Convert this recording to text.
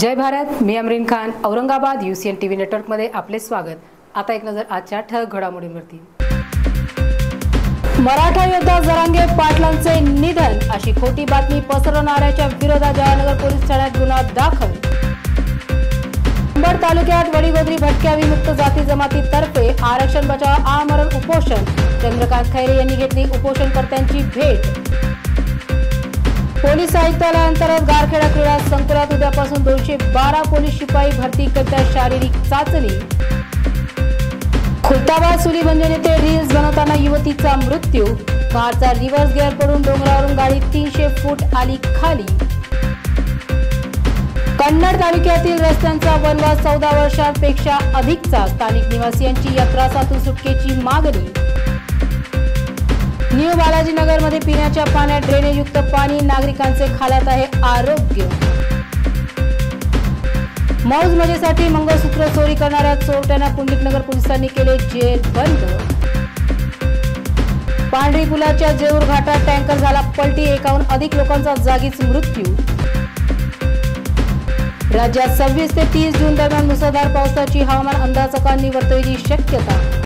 जय भारत। मी Amreen Khan, Aurangabad UCN TV network मध्ये आपले स्वागत। आता एक नजर आजच्या ठळक घडामोडींवरती। मराठा योद्धा जरांगे पाटलांचे निधन अशी खोटी बातमी पसरवणाऱ्याच्या विरोधात जवाहरनगर पोलीस ठाण्यात गुन्हा दाखल। अंबड तालुक्यात वडीगोद्री भटक्या विमुक्त जाती जमातीतर्फे आरक्षण बचाव आमरण उपोषण। चंद्रकांत खैरे यांनी घेतली उपोषणकर्त्यांची भेट। पोलीस आयुक्तालयाअंतर्गत गारखेडा क्रीडा संकुलात उद्यापासून 212 पोलीस शिपाई भरती करता शारीरिक चाचणी। खुलताबाद सुलीबंजन येथे रील्स बनवताना युवतीचा मृत्यू। कारचा रिव्हर्स गिअर पडून डोंगरावरून गाडी 300 फूट आली खाली। कन्नड तालुक्यातील रस्त्यांचा वनवास 14 वर्षांपेक्षा अधिकचा। स्थानिक निवासियांची या त्रासातून सुटकेची मागणी। न्यू बालाजी नगर मध्ये पिण्याच्या पाण्यात ड्रेनेज युक्त पाणी, नागरिकांचे खालात आहे आरोग्य। मौज मजेसाठी मंगळसूत्र चोरी करणाऱ्या चोरट्यांना पुंडलिकनगर पोलिसांनी केले जेल बंद। पांढरी पुलाच्या जेऊर घाटात टँकर झाला पलटी, 51 अधिक लोकांचा जागीच मृत्यू। राज्यात 26 ते 30 जून दरम्यान मुसळधार पावसाची हवामान अंदाजकांनी वर्तवली शक्यता।